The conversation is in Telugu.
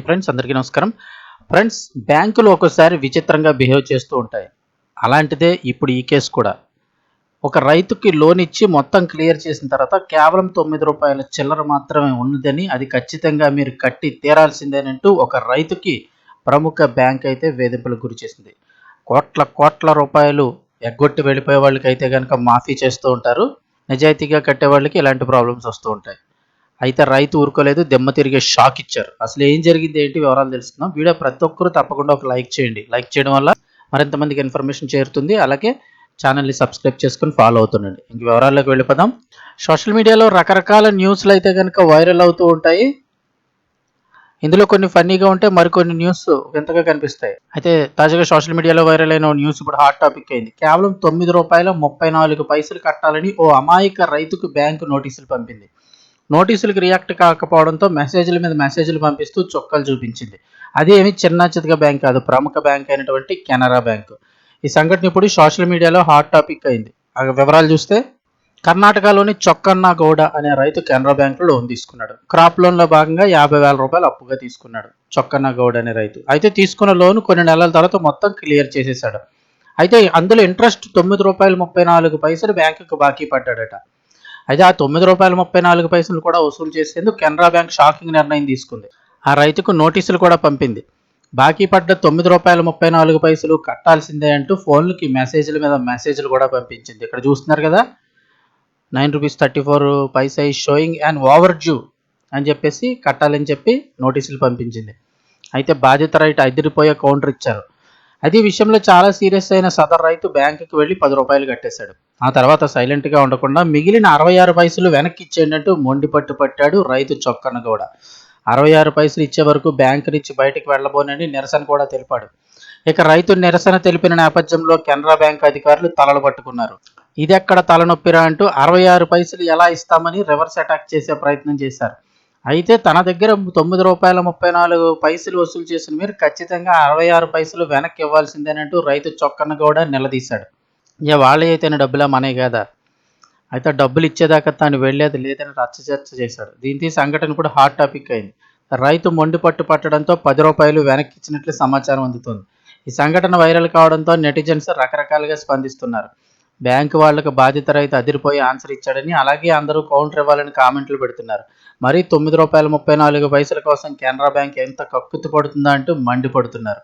ఫ్రెండ్స్, అందరికీ నమస్కారం. ఫ్రెండ్స్, బ్యాంకులు ఒక్కోసారి విచిత్రంగా బిహేవ్ చేస్తూ ఉంటాయి. అలాంటిదే ఇప్పుడు ఈ కేసు కూడా. ఒక రైతుకి లోన్ ఇచ్చి మొత్తం క్లియర్ చేసిన తర్వాత కేవలం ₹9 చిల్లర మాత్రమే ఉన్నదని, అది ఖచ్చితంగా మీరు కట్టి తీరాల్సిందేనంటూ ఒక రైతుకి ప్రముఖ బ్యాంక్ అయితే వేధింపులకు గురి చేసింది. కోట్ల కోట్ల రూపాయలు ఎగ్గొట్టి వెళ్ళిపోయే వాళ్ళకైతే కనుక మాఫీ చేస్తూ ఉంటారు. నిజాయితీగా కట్టే వాళ్ళకి ఇలాంటి ప్రాబ్లమ్స్ వస్తూ ఉంటాయి. అయితే రైతు ఊరుకోలేదు, దిమ్మ తిరిగే షాక్ ఇచ్చారు. అసలు ఏం జరిగింది, ఏంటి వివరాలు తెలుసుకుందాం. వీడియో ప్రతి ఒక్కరూ తప్పకుండా ఒక లైక్ చేయండి. లైక్ చేయడం వల్ల మరింత మందికి ఇన్ఫర్మేషన్ చేరుతుంది. అలాగే ఛానల్ని సబ్స్క్రైబ్ చేసుకుని ఫాలో అవుతుండండి. ఇంక వివరాల్లోకి వెళ్ళిపోదాం. సోషల్ మీడియాలో రకరకాల న్యూస్లు అయితే కనుక వైరల్ అవుతూ ఉంటాయి. ఇందులో కొన్ని ఫన్నీగా ఉంటే మరికొన్ని న్యూస్ వింతగా కనిపిస్తాయి. అయితే తాజాగా సోషల్ మీడియాలో వైరల్ అయిన న్యూస్ ఇప్పుడు హాట్ టాపిక్ అయింది. కేవలం ₹9.34 కట్టాలని ఓ అమాయక రైతుకు బ్యాంకు నోటీసులు పంపింది. నోటీసులకు రియాక్ట్ కాకపోవడంతో మెసేజ్ల మీద మెసేజ్లు పంపిస్తూ చుక్కలు చూపించింది. అదేమి చిన్న చితక బ్యాంక్ కాదు, ప్రముఖ బ్యాంక్ అయినటువంటి కెనరా బ్యాంకు. ఈ సంఘటన ఇప్పుడు సోషల్ మీడియాలో హాట్ టాపిక్ అయింది. ఆ వివరాలు చూస్తే, కర్ణాటకలోని చొక్కన్న గౌడ అనే రైతు కెనరా బ్యాంకులో లోన్ తీసుకున్నాడు. క్రాప్ లోన్లో భాగంగా ₹50,000 అప్పుగా తీసుకున్నాడు చొక్కన్న గౌడ అనే రైతు. అయితే తీసుకున్న లోన్ కొన్ని నెలల తర్వాత మొత్తం క్లియర్ చేసేసాడు. అయితే అందులో ఇంట్రెస్ట్ ₹9.34 బ్యాంకుకు బాకీ పడ్డాడట. అయితే ఆ ₹9.34 కూడా వసూలు చేసేందుకు కెనరా బ్యాంక్ షాకింగ్ నిర్ణయం తీసుకుంది. ఆ రైతుకు నోటీసులు కూడా పంపింది. బాకీ పడ్డ ₹9.34 కట్టాల్సిందే అంటూ ఫోన్లకి మెసేజ్ల మీద మెసేజ్లు కూడా పంపించింది. ఇక్కడ చూస్తున్నారు కదా, ₹9.34 is sowing and over due అని చెప్పేసి కట్టాలని చెప్పి నోటీసులు పంపించింది. అయితే బాధిత రైతు అదిరిపోయే కౌంటర్ ఇచ్చారు. అదే విషయంలో చాలా సీరియస్ అయిన సదరు రైతు బ్యాంకుకి వెళ్ళి ₹10 కట్టేశాడు. ఆ తర్వాత సైలెంట్గా ఉండకుండా మిగిలిన 66 వెనక్కి ఇచ్చేయండి అంటూ మొండి పట్టాడు రైతు చొక్కన్న గౌడ. 66 ఇచ్చే వరకు బ్యాంకు నుంచి బయటకు వెళ్ళబోనని నిరసన కూడా తెలిపాడు. ఇక రైతు నిరసన తెలిపిన నేపథ్యంలో కెనరా బ్యాంక్ అధికారులు తలలు పట్టుకున్నారు. ఇదెక్కడ తలనొప్పిరా అంటూ 66 ఎలా ఇస్తామని రివర్స్ అటాక్ చేసే ప్రయత్నం చేశారు. అయితే తన దగ్గర ₹9.34 వసూలు చేసిన మీరు ఖచ్చితంగా 66 వెనక్కి ఇవ్వాల్సిందేనంటూ రైతు చొక్కన్న గౌడ నిలదీశాడు. ఇక వాళ్ళే అయితేనే డబ్బులా మనే కదా, అయితే డబ్బులు ఇచ్చేదాకా తాను వెళ్ళేది లేదని రచ్చచర్చ చేశాడు. దీంతో సంఘటన కూడా హాట్ టాపిక్ అయింది. రైతు మొండి పట్టడంతో ₹10 వెనక్కి ఇచ్చినట్లు సమాచారం అందుతోంది. ఈ సంఘటన వైరల్ కావడంతో నెటిజన్స్ రకరకాలుగా స్పందిస్తున్నారు. బ్యాంకు వాళ్లకు బాధిత రైతు అదిరిపోయి ఆన్సర్ ఇచ్చాడని, అలాగే అందరూ కౌంటర్ ఇవ్వాలని కామెంట్లు పెడుతున్నారు. మరి ₹9.34 కోసం కెనరా బ్యాంక్ ఎంత కక్కుతు పడుతుందా అంటూ మండిపడుతున్నారు.